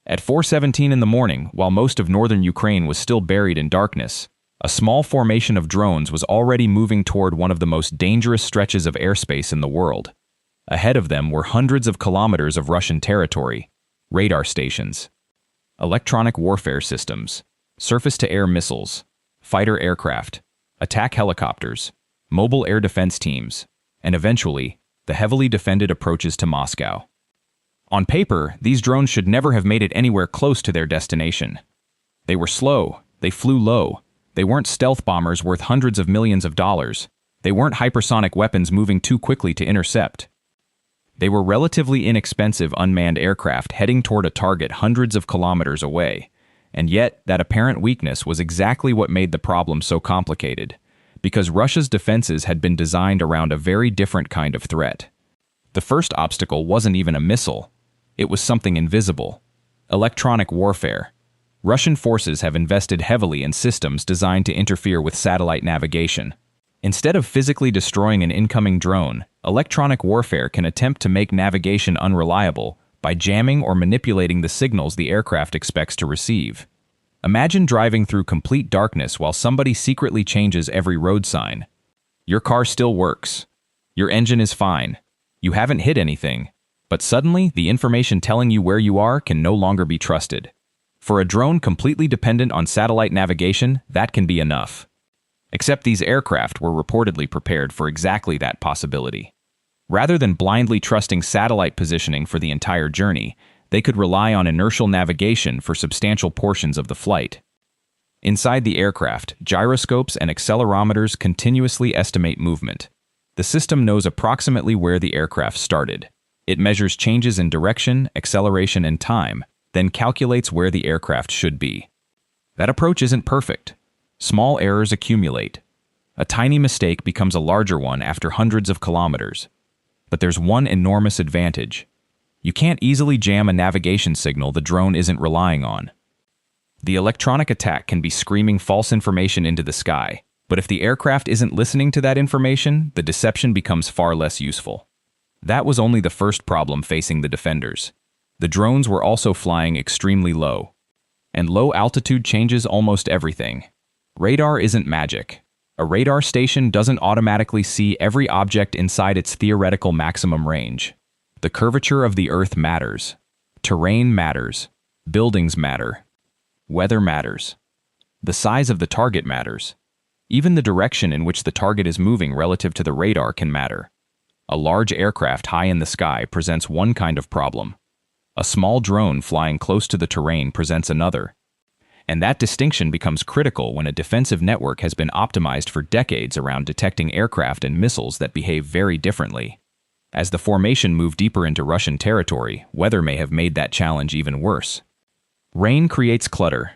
At 4:17 in the morning, while most of northern Ukraine was still buried in darkness, a small formation of drones was already moving toward one of the most dangerous stretches of airspace in the world. Ahead of them were hundreds of kilometers of Russian territory, radar stations, electronic warfare systems, surface-to-air missiles, fighter aircraft, attack helicopters, mobile air defense teams, and eventually, the heavily defended approaches to Moscow. On paper, these drones should never have made it anywhere close to their destination. They were slow, they flew low, they weren't stealth bombers worth hundreds of millions of dollars, they weren't hypersonic weapons moving too quickly to intercept. They were relatively inexpensive unmanned aircraft heading toward a target hundreds of kilometers away, and yet that apparent weakness was exactly what made the problem so complicated, because Russia's defenses had been designed around a very different kind of threat. The first obstacle wasn't even a missile. It was something invisible. Electronic warfare. Russian forces have invested heavily in systems designed to interfere with satellite navigation. Instead of physically destroying an incoming drone, electronic warfare can attempt to make navigation unreliable by jamming or manipulating the signals the aircraft expects to receive. Imagine driving through complete darkness while somebody secretly changes every road sign. Your car still works. Your engine is fine. You haven't hit anything. But suddenly, the information telling you where you are can no longer be trusted. For a drone completely dependent on satellite navigation, that can be enough. Except these aircraft were reportedly prepared for exactly that possibility. Rather than blindly trusting satellite positioning for the entire journey, they could rely on inertial navigation for substantial portions of the flight. Inside the aircraft, gyroscopes and accelerometers continuously estimate movement. The system knows approximately where the aircraft started. It measures changes in direction, acceleration, and time, then calculates where the aircraft should be. That approach isn't perfect. Small errors accumulate. A tiny mistake becomes a larger one after hundreds of kilometers. But there's one enormous advantage. You can't easily jam a navigation signal the drone isn't relying on. The electronic attack can be screaming false information into the sky, but if the aircraft isn't listening to that information, the deception becomes far less useful. That was only the first problem facing the defenders. The drones were also flying extremely low. And low altitude changes almost everything. Radar isn't magic. A radar station doesn't automatically see every object inside its theoretical maximum range. The curvature of the Earth matters. Terrain matters. Buildings matter. Weather matters. The size of the target matters. Even the direction in which the target is moving relative to the radar can matter. A large aircraft high in the sky presents one kind of problem. A small drone flying close to the terrain presents another. And that distinction becomes critical when a defensive network has been optimized for decades around detecting aircraft and missiles that behave very differently. As the formation moved deeper into Russian territory, weather may have made that challenge even worse. Rain creates clutter.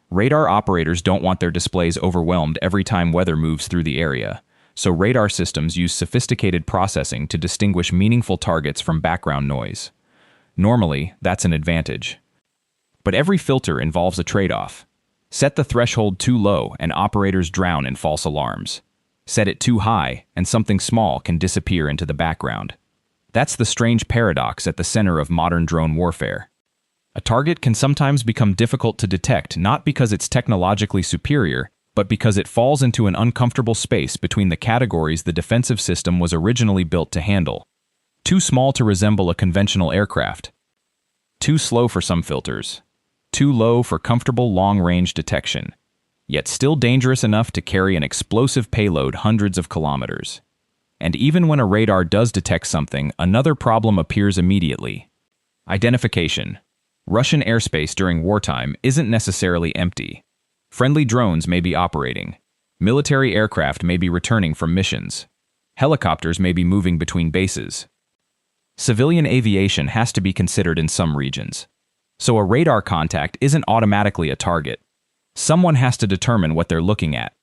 Radar operators don't want their displays overwhelmed every time weather moves through the area, so radar systems use sophisticated processing to distinguish meaningful targets from background noise. Normally, that's an advantage. But every filter involves a trade-off. Set the threshold too low and operators drown in false alarms. Set it too high and something small can disappear into the background. That's the strange paradox at the center of modern drone warfare. A target can sometimes become difficult to detect not because it's technologically superior, but because it falls into an uncomfortable space between the categories the defensive system was originally built to handle. Too small to resemble a conventional aircraft. Too slow for some filters. Too low for comfortable long-range detection. Yet still dangerous enough to carry an explosive payload hundreds of kilometers. And even when a radar does detect something, another problem appears immediately. Identification. Russian airspace during wartime isn't necessarily empty. Friendly drones may be operating. Military aircraft may be returning from missions. Helicopters may be moving between bases. Civilian aviation has to be considered in some regions. So a radar contact isn't automatically a target. Someone has to determine what they're looking at.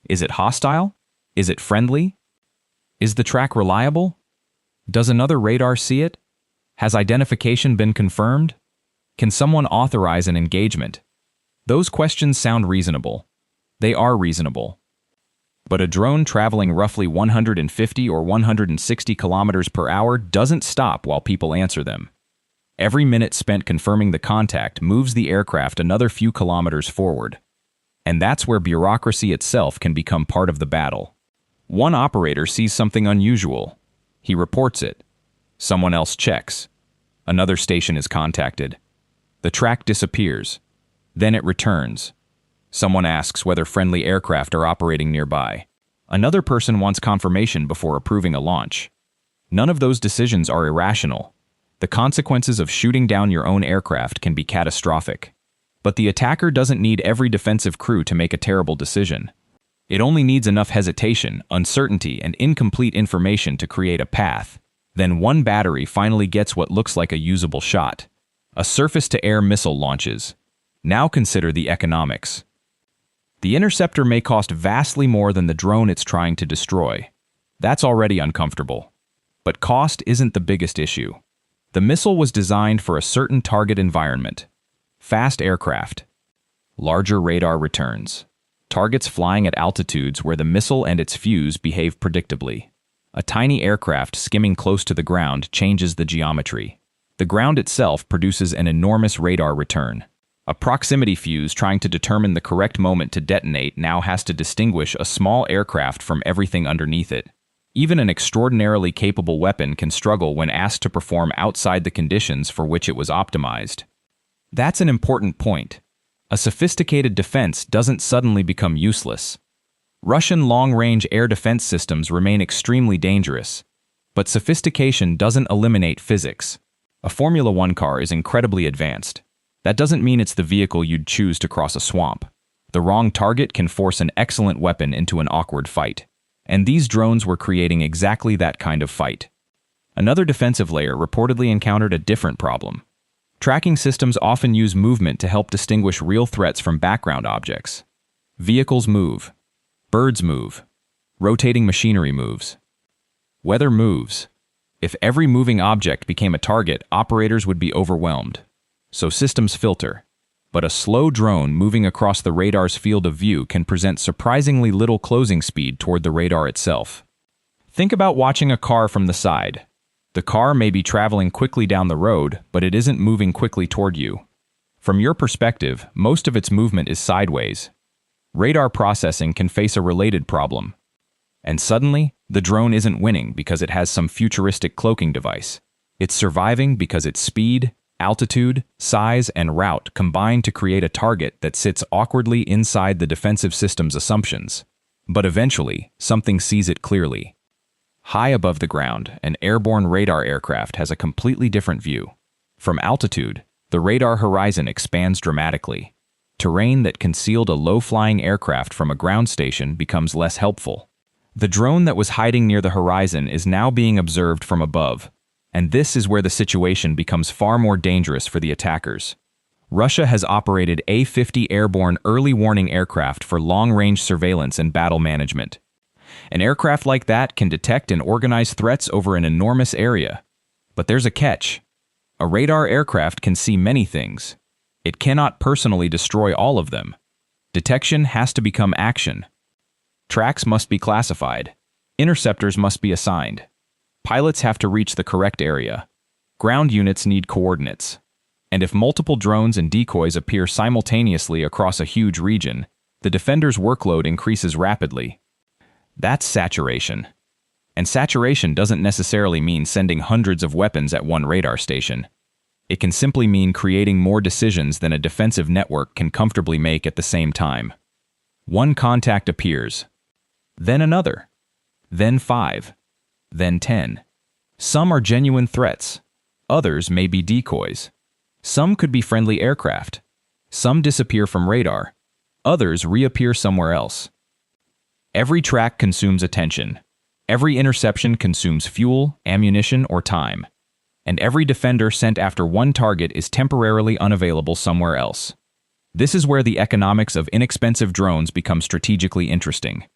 Is it hostile? Is it friendly? Is the track reliable? Does another radar see it? Has identification been confirmed? Can someone authorize an engagement? Those questions sound reasonable. They are reasonable. But a drone traveling roughly 150 or 160 kilometers per hour doesn't stop while people answer them. Every minute spent confirming the contact moves the aircraft another few kilometers forward. And that's where bureaucracy itself can become part of the battle. One operator sees something unusual. He reports it. Someone else checks. Another station is contacted. The track disappears. Then it returns. Someone asks whether friendly aircraft are operating nearby. Another person wants confirmation before approving a launch. None of those decisions are irrational. The consequences of shooting down your own aircraft can be catastrophic. But the attacker doesn't need every defensive crew to make a terrible decision. It only needs enough hesitation, uncertainty, and incomplete information to create a path. Then one battery finally gets what looks like a usable shot. A surface-to-air missile launches. Now consider the economics. The interceptor may cost vastly more than the drone it's trying to destroy. That's already uncomfortable. But cost isn't the biggest issue. The missile was designed for a certain target environment. Fast aircraft. Larger radar returns. Targets flying at altitudes where the missile and its fuse behave predictably. A tiny aircraft skimming close to the ground changes the geometry. The ground itself produces an enormous radar return. A proximity fuse trying to determine the correct moment to detonate now has to distinguish a small aircraft from everything underneath it. Even an extraordinarily capable weapon can struggle when asked to perform outside the conditions for which it was optimized. That's an important point. A sophisticated defense doesn't suddenly become useless. Russian long-range air defense systems remain extremely dangerous, but sophistication doesn't eliminate physics. A Formula One car is incredibly advanced. That doesn't mean it's the vehicle you'd choose to cross a swamp. The wrong target can force an excellent weapon into an awkward fight. And these drones were creating exactly that kind of fight. Another defensive layer reportedly encountered a different problem. Tracking systems often use movement to help distinguish real threats from background objects. Vehicles move. Birds move. Rotating machinery moves. Weather moves. If every moving object became a target, operators would be overwhelmed. So systems filter. But a slow drone moving across the radar's field of view can present surprisingly little closing speed toward the radar itself. Think about watching a car from the side. The car may be traveling quickly down the road, but it isn't moving quickly toward you. From your perspective, most of its movement is sideways. Radar processing can face a related problem. And suddenly, the drone isn't winning because it has some futuristic cloaking device. It's surviving because its speed, altitude, size, and route combine to create a target that sits awkwardly inside the defensive system's assumptions. But eventually, something sees it clearly. High above the ground, an airborne radar aircraft has a completely different view. From altitude, the radar horizon expands dramatically. Terrain that concealed a low-flying aircraft from a ground station becomes less helpful. The drone that was hiding near the horizon is now being observed from above. And this is where the situation becomes far more dangerous for the attackers. Russia has operated A-50 airborne early warning aircraft for long-range surveillance and battle management. An aircraft like that can detect and organize threats over an enormous area. But there's a catch. A radar aircraft can see many things. It cannot personally destroy all of them. Detection has to become action. Tracks must be classified. Interceptors must be assigned. Pilots have to reach the correct area. Ground units need coordinates. And if multiple drones and decoys appear simultaneously across a huge region, the defender's workload increases rapidly. That's saturation. And saturation doesn't necessarily mean sending hundreds of weapons at one radar station. It can simply mean creating more decisions than a defensive network can comfortably make at the same time. One contact appears. Then another. Then 5. Then 10. Some are genuine threats. Others may be decoys. Some could be friendly aircraft. Some disappear from radar. Others reappear somewhere else. Every track consumes attention. Every interception consumes fuel, ammunition, or time. And every defender sent after one target is temporarily unavailable somewhere else. This is where the economics of inexpensive drones become strategically interesting.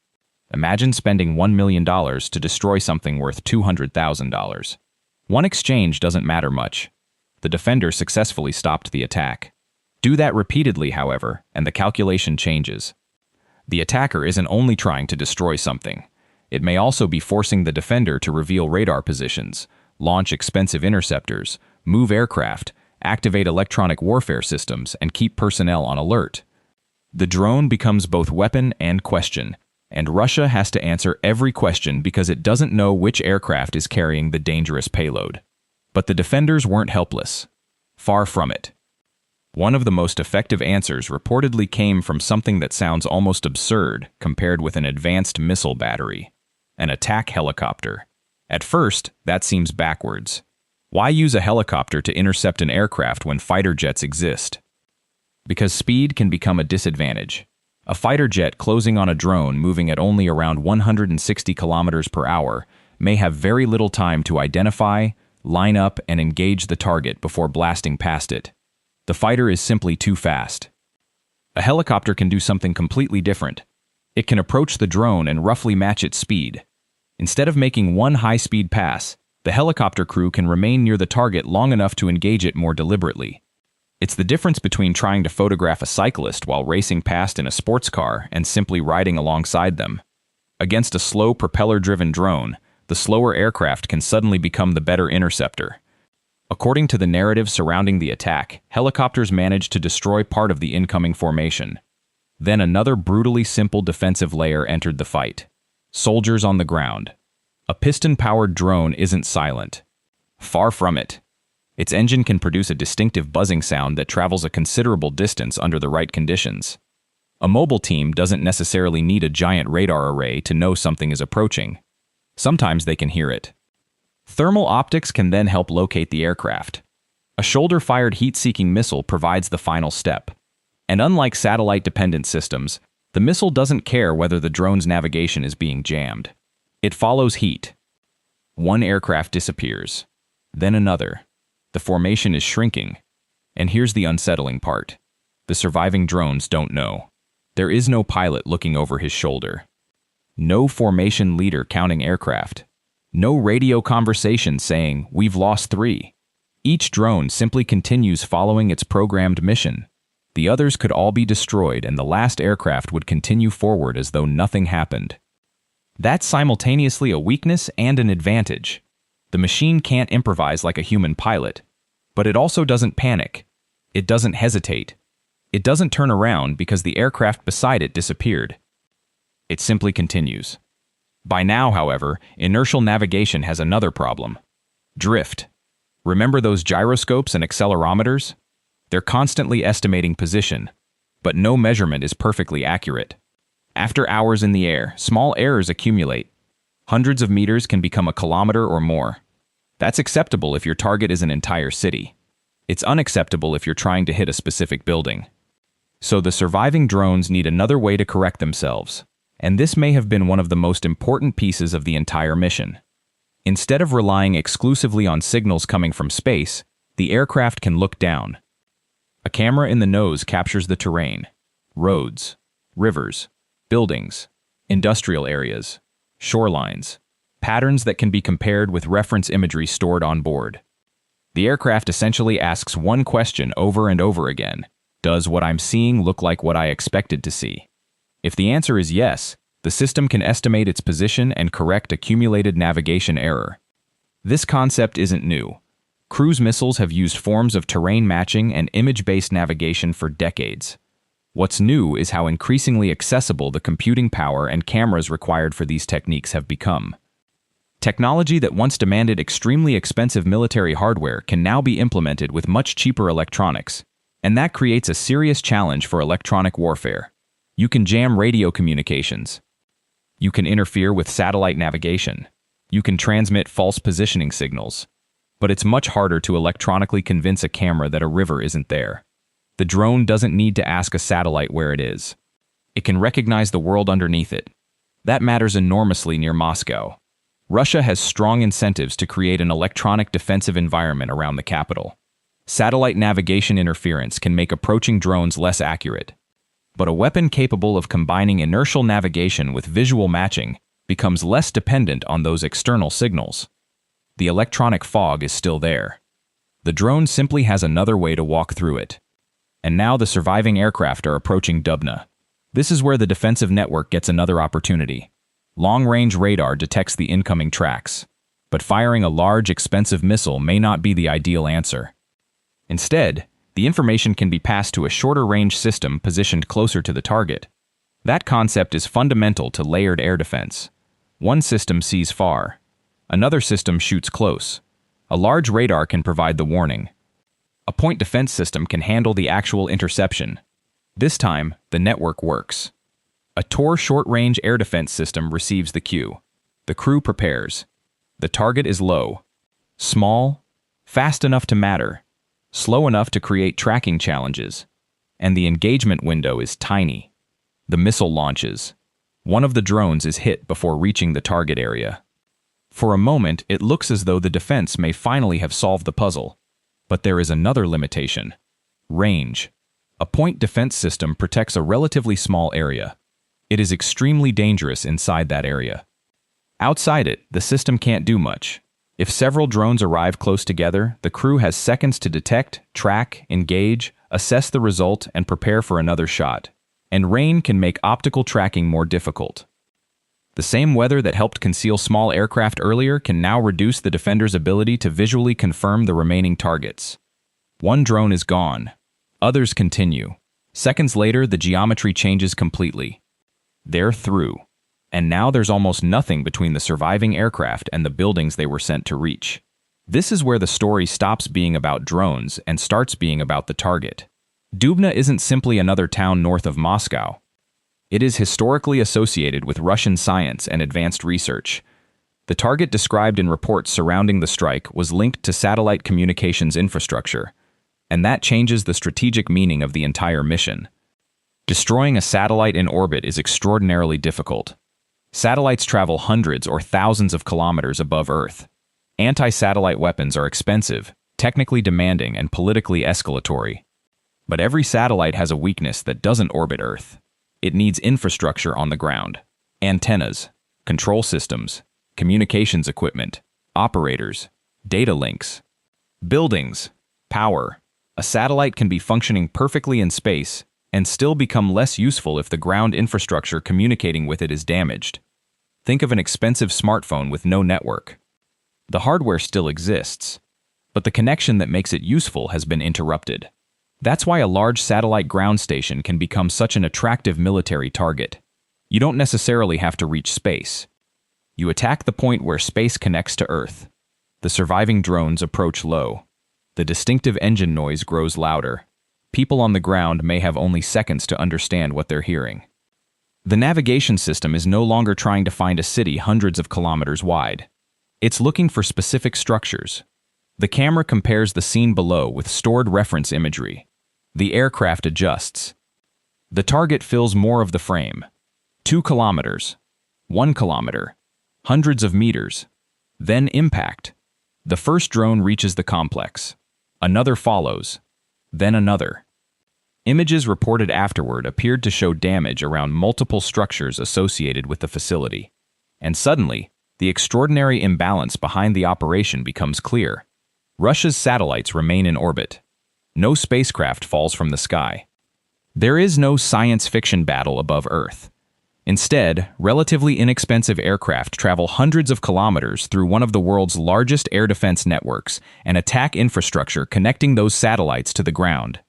Imagine spending $1 million to destroy something worth $200,000. One exchange doesn't matter much. The defender successfully stopped the attack. Do that repeatedly, however, and the calculation changes. The attacker isn't only trying to destroy something. It may also be forcing the defender to reveal radar positions, launch expensive interceptors, move aircraft, activate electronic warfare systems, and keep personnel on alert. The drone becomes both weapon and question, and Russia has to answer every question because it doesn't know which aircraft is carrying the dangerous payload. But the defenders weren't helpless. Far from it. One of the most effective answers reportedly came from something that sounds almost absurd compared with an advanced missile battery: an attack helicopter. At first, that seems backwards. Why use a helicopter to intercept an aircraft when fighter jets exist? Because speed can become a disadvantage. A fighter jet closing on a drone moving at only around 160 kilometers per hour may have very little time to identify, line up, and engage the target before blasting past it. The fighter is simply too fast. A helicopter can do something completely different. It can approach the drone and roughly match its speed. Instead of making one high-speed pass, the helicopter crew can remain near the target long enough to engage it more deliberately. It's the difference between trying to photograph a cyclist while racing past in a sports car and simply riding alongside them. Against a slow propeller-driven drone, the slower aircraft can suddenly become the better interceptor. According to the narrative surrounding the attack, helicopters managed to destroy part of the incoming formation. Then another brutally simple defensive layer entered the fight. Soldiers on the ground. A piston-powered drone isn't silent. Far from it. Its engine can produce a distinctive buzzing sound that travels a considerable distance under the right conditions. A mobile team doesn't necessarily need a giant radar array to know something is approaching. Sometimes they can hear it. Thermal optics can then help locate the aircraft. A shoulder-fired heat-seeking missile provides the final step. And unlike satellite-dependent systems, the missile doesn't care whether the drone's navigation is being jammed. It follows heat. One aircraft disappears. Then another. The formation is shrinking. And here's the unsettling part. The surviving drones don't know. There is no pilot looking over his shoulder. No formation leader counting aircraft. No radio conversation saying, "We've lost 3. Each drone simply continues following its programmed mission. The others could all be destroyed and the last aircraft would continue forward as though nothing happened. That's simultaneously a weakness and an advantage. The machine can't improvise like a human pilot, but it also doesn't panic. It doesn't hesitate. It doesn't turn around because the aircraft beside it disappeared. It simply continues. By now, however, inertial navigation has another problem. Drift. Remember those gyroscopes and accelerometers? They're constantly estimating position, but no measurement is perfectly accurate. After hours in the air, small errors accumulate. Hundreds of meters can become a kilometer or more. That's acceptable if your target is an entire city. It's unacceptable if you're trying to hit a specific building. So the surviving drones need another way to correct themselves, and this may have been one of the most important pieces of the entire mission. Instead of relying exclusively on signals coming from space, the aircraft can look down. A camera in the nose captures the terrain: roads, rivers, buildings, industrial areas, shorelines, patterns that can be compared with reference imagery stored on board. The aircraft essentially asks one question over and over again: does what I'm seeing look like what I expected to see? If the answer is yes, the system can estimate its position and correct accumulated navigation error. This concept isn't new. Cruise missiles have used forms of terrain matching and image-based navigation for decades. What's new is how increasingly accessible the computing power and cameras required for these techniques have become. Technology that once demanded extremely expensive military hardware can now be implemented with much cheaper electronics, and that creates a serious challenge for electronic warfare. You can jam radio communications. You can interfere with satellite navigation. You can transmit false positioning signals. But it's much harder to electronically convince a camera that a river isn't there. The drone doesn't need to ask a satellite where it is. It can recognize the world underneath it. That matters enormously near Moscow. Russia has strong incentives to create an electronic defensive environment around the capital. Satellite navigation interference can make approaching drones less accurate. But a weapon capable of combining inertial navigation with visual matching becomes less dependent on those external signals. The electronic fog is still there. The drone simply has another way to walk through it. And now the surviving aircraft are approaching Dubna. This is where the defensive network gets another opportunity. Long-range radar detects the incoming tracks. But firing a large, expensive missile may not be the ideal answer. Instead, the information can be passed to a shorter-range system positioned closer to the target. That concept is fundamental to layered air defense. One system sees far. Another system shoots close. A large radar can provide the warning. A point defense system can handle the actual interception. This time, the network works. A Tor short-range air defense system receives the cue. The crew prepares. The target is low. Small, fast enough to matter, slow enough to create tracking challenges. And the engagement window is tiny. The missile launches. One of the drones is hit before reaching the target area. For a moment, it looks as though the defense may finally have solved the puzzle. But there is another limitation. Range. A point defense system protects a relatively small area. It is extremely dangerous inside that area. Outside it, the system can't do much. If several drones arrive close together, the crew has seconds to detect, track, engage, assess the result, and prepare for another shot. And rain can make optical tracking more difficult. The same weather that helped conceal small aircraft earlier can now reduce the defender's ability to visually confirm the remaining targets. One drone is gone. Others continue. Seconds later, the geometry changes completely. They're through. And now there's almost nothing between the surviving aircraft and the buildings they were sent to reach. This is where the story stops being about drones and starts being about the target. Dubna isn't simply another town north of Moscow. It is historically associated with Russian science and advanced research. The target described in reports surrounding the strike was linked to satellite communications infrastructure, and that changes the strategic meaning of the entire mission. Destroying a satellite in orbit is extraordinarily difficult. Satellites travel hundreds or thousands of kilometers above Earth. Anti-satellite weapons are expensive, technically demanding, and politically escalatory. But every satellite has a weakness that doesn't orbit Earth. It needs infrastructure on the ground. Antennas, control systems, communications equipment, operators, data links, buildings, power. A satellite can be functioning perfectly in space and still become less useful if the ground infrastructure communicating with it is damaged. Think of an expensive smartphone with no network. The hardware still exists, but the connection that makes it useful has been interrupted. That's why a large satellite ground station can become such an attractive military target. You don't necessarily have to reach space. You attack the point where space connects to Earth. The surviving drones approach low. The distinctive engine noise grows louder. People on the ground may have only seconds to understand what they're hearing. The navigation system is no longer trying to find a city hundreds of kilometers wide. It's looking for specific structures. The camera compares the scene below with stored reference imagery. The aircraft adjusts. The target fills more of the frame. 2 kilometers. 1 kilometer. Hundreds of meters. Then impact. The first drone reaches the complex. Another follows. Then another. Images reported afterward appeared to show damage around multiple structures associated with the facility. And suddenly, the extraordinary imbalance behind the operation becomes clear. Russia's satellites remain in orbit. No spacecraft falls from the sky. There is no science fiction battle above Earth. Instead, relatively inexpensive aircraft travel hundreds of kilometers through one of the world's largest air defense networks and attack infrastructure connecting those satellites to the ground.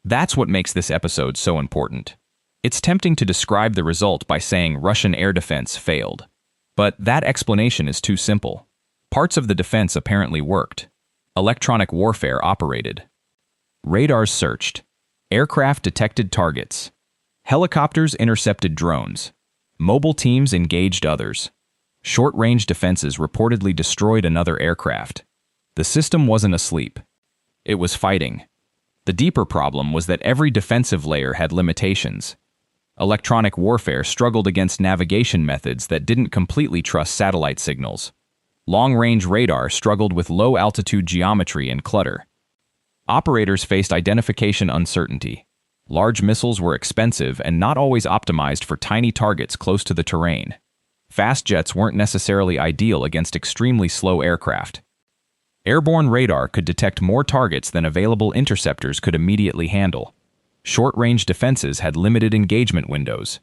That's what makes this episode so important. It's tempting to describe the result by saying Russian air defense failed. But that explanation is too simple. Parts of the defense apparently worked. Electronic warfare operated. Radars searched. Aircraft detected targets. Helicopters intercepted drones. Mobile teams engaged others. Short-range defenses reportedly destroyed another aircraft. The system wasn't asleep. It was fighting. The deeper problem was that every defensive layer had limitations. Electronic warfare struggled against navigation methods that didn't completely trust satellite signals. Long-range radar struggled with low-altitude geometry and clutter. Operators faced identification uncertainty. Large missiles were expensive and not always optimized for tiny targets close to the terrain. Fast jets weren't necessarily ideal against extremely slow aircraft. Airborne radar could detect more targets than available interceptors could immediately handle. Short-range defenses had limited engagement windows,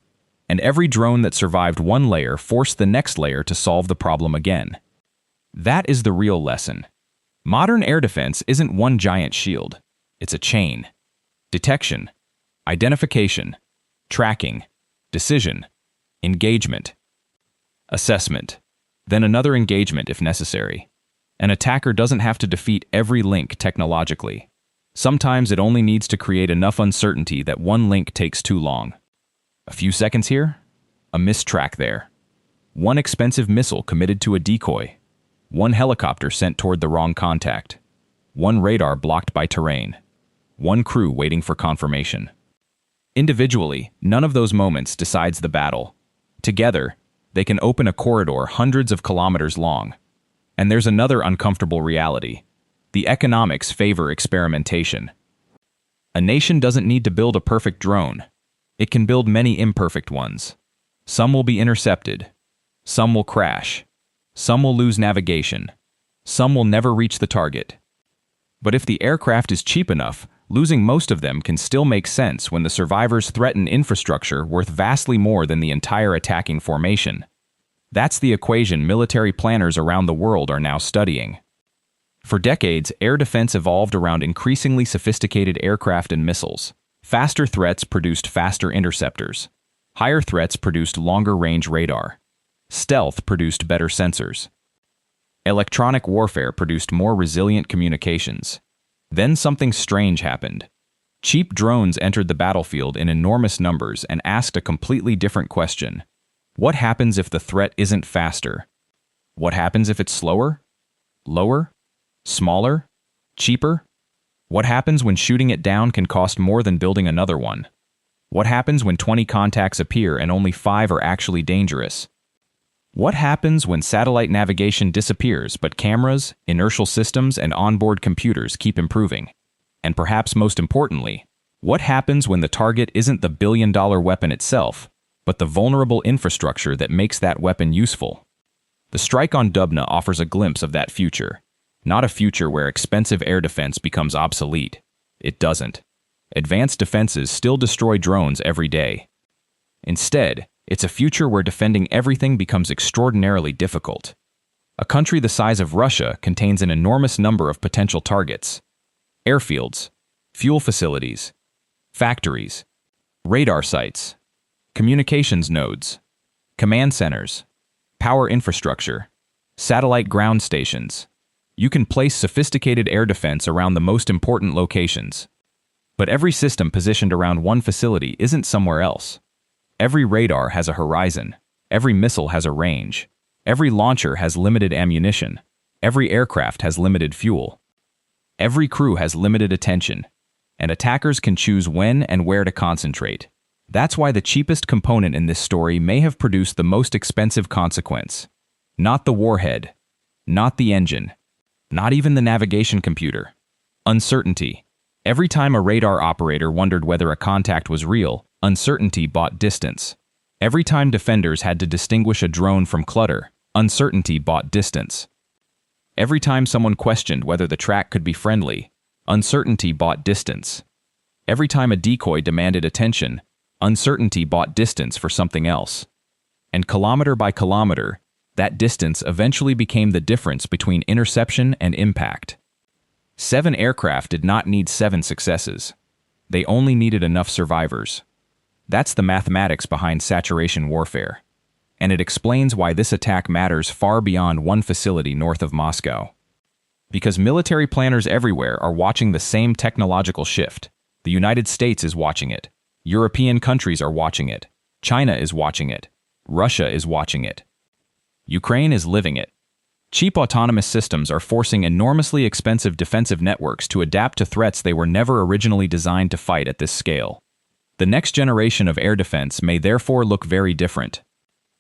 and every drone that survived one layer forced the next layer to solve the problem again. That is the real lesson. Modern air defense isn't one giant shield. It's a chain. Detection, identification, tracking, decision, engagement, assessment, then another engagement if necessary. An attacker doesn't have to defeat every link technologically. Sometimes it only needs to create enough uncertainty that one link takes too long. A few seconds here, a mistrack there. One expensive missile committed to a decoy. One helicopter sent toward the wrong contact. One radar blocked by terrain. One crew waiting for confirmation. Individually, none of those moments decides the battle. Together, they can open a corridor hundreds of kilometers long. And there's another uncomfortable reality. The economics favor experimentation. A nation doesn't need to build a perfect drone. It can build many imperfect ones. Some will be intercepted. Some will crash. Some will lose navigation. Some will never reach the target. But if the aircraft is cheap enough, losing most of them can still make sense when the survivors threaten infrastructure worth vastly more than the entire attacking formation. That's the equation military planners around the world are now studying. For decades, air defense evolved around increasingly sophisticated aircraft and missiles. Faster threats produced faster interceptors. Higher threats produced longer-range radar. Stealth produced better sensors. Electronic warfare produced more resilient communications. Then something strange happened. Cheap drones entered the battlefield in enormous numbers and asked a completely different question. What happens if the threat isn't faster? What happens if it's slower? Lower? Smaller? Cheaper? What happens when shooting it down can cost more than building another one? What happens when 20 contacts appear and only 5 are actually dangerous? What happens when satellite navigation disappears but cameras, inertial systems, and onboard computers keep improving? And perhaps most importantly, what happens when the target isn't the billion-dollar weapon itself, but the vulnerable infrastructure that makes that weapon useful? The strike on Dubna offers a glimpse of that future. Not a future where expensive air defense becomes obsolete. It doesn't. Advanced defenses still destroy drones every day. Instead, it's a future where defending everything becomes extraordinarily difficult. A country the size of Russia contains an enormous number of potential targets. Airfields, fuel facilities, factories, radar sites, communications nodes, command centers, power infrastructure, satellite ground stations. You can place sophisticated air defense around the most important locations. But every system positioned around one facility isn't somewhere else. Every radar has a horizon. Every missile has a range. Every launcher has limited ammunition. Every aircraft has limited fuel. Every crew has limited attention. And attackers can choose when and where to concentrate. That's why the cheapest component in this story may have produced the most expensive consequence. Not the warhead. Not the engine. Not even the navigation computer. Uncertainty. Every time a radar operator wondered whether a contact was real, uncertainty bought distance. Every time defenders had to distinguish a drone from clutter, uncertainty bought distance. Every time someone questioned whether the track could be friendly, uncertainty bought distance. Every time a decoy demanded attention, uncertainty bought distance for something else. And kilometer by kilometer, that distance eventually became the difference between interception and impact. 7 aircraft did not need 7 successes. They only needed enough survivors. That's the mathematics behind saturation warfare. And it explains why this attack matters far beyond one facility north of Moscow. Because military planners everywhere are watching the same technological shift. The United States is watching it. European countries are watching it. China is watching it. Russia is watching it. Ukraine is living it. Cheap autonomous systems are forcing enormously expensive defensive networks to adapt to threats they were never originally designed to fight at this scale. The next generation of air defense may therefore look very different.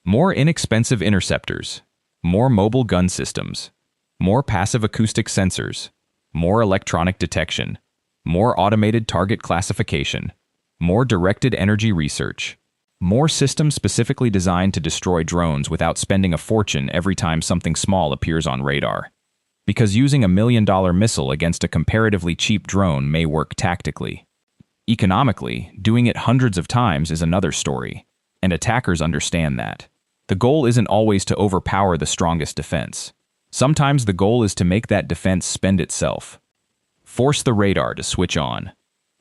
More inexpensive interceptors, more mobile gun systems, more passive acoustic sensors, more electronic detection, more automated target classification, more directed energy research, more systems specifically designed to destroy drones without spending a fortune every time something small appears on radar. Because using a $1 million missile against a comparatively cheap drone may work tactically. Economically, doing it hundreds of times is another story, and attackers understand that. The goal isn't always to overpower the strongest defense. Sometimes the goal is to make that defense spend itself. Force the radar to switch on.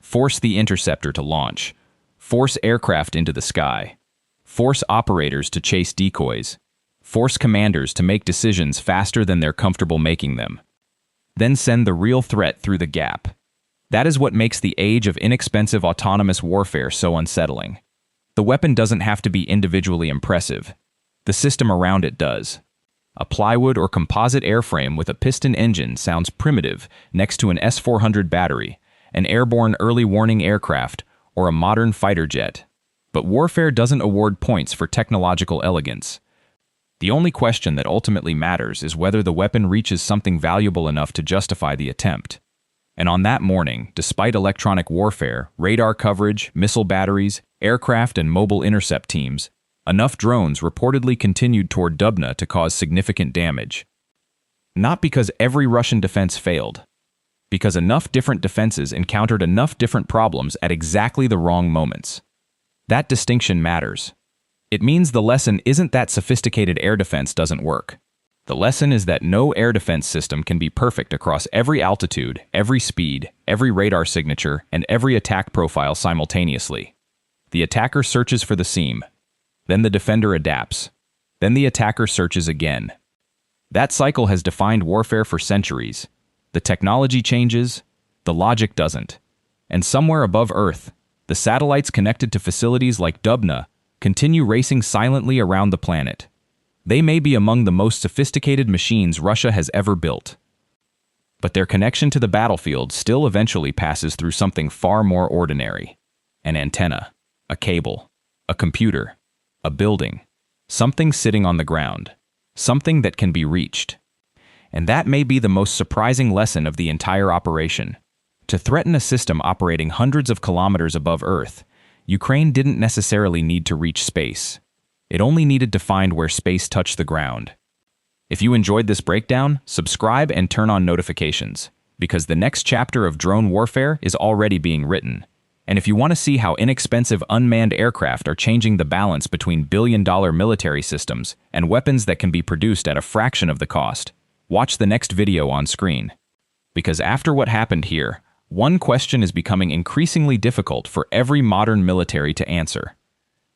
Force the interceptor to launch. Force aircraft into the sky. Force operators to chase decoys. Force commanders to make decisions faster than they're comfortable making them. Then send the real threat through the gap. That is what makes the age of inexpensive autonomous warfare so unsettling. The weapon doesn't have to be individually impressive. The system around it does. A plywood or composite airframe with a piston engine sounds primitive next to an S-400 battery, an airborne early warning aircraft, or a modern fighter jet. But warfare doesn't award points for technological elegance. The only question that ultimately matters is whether the weapon reaches something valuable enough to justify the attempt. And on that morning, despite electronic warfare, radar coverage, missile batteries, aircraft and mobile intercept teams, enough drones reportedly continued toward Dubna to cause significant damage. Not because every Russian defense failed, because enough different defenses encountered enough different problems at exactly the wrong moments. That distinction matters. It means the lesson isn't that sophisticated air defense doesn't work. The lesson is that no air defense system can be perfect across every altitude, every speed, every radar signature, and every attack profile simultaneously. The attacker searches for the seam. Then the defender adapts. Then the attacker searches again. That cycle has defined warfare for centuries. The technology changes, the logic doesn't. And somewhere above Earth, the satellites connected to facilities like Dubna continue racing silently around the planet. They may be among the most sophisticated machines Russia has ever built. But their connection to the battlefield still eventually passes through something far more ordinary. An antenna, a cable, a computer, a building, something sitting on the ground, something that can be reached. And that may be the most surprising lesson of the entire operation. To threaten a system operating hundreds of kilometers above Earth, Ukraine didn't necessarily need to reach space. It only needed to find where space touched the ground. If you enjoyed this breakdown, subscribe and turn on notifications, because the next chapter of drone warfare is already being written. And if you want to see how inexpensive unmanned aircraft are changing the balance between billion-dollar military systems and weapons that can be produced at a fraction of the cost, watch the next video on screen. Because after what happened here, one question is becoming increasingly difficult for every modern military to answer.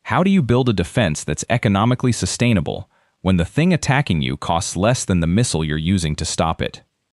How do you build a defense that's economically sustainable when the thing attacking you costs less than the missile you're using to stop it?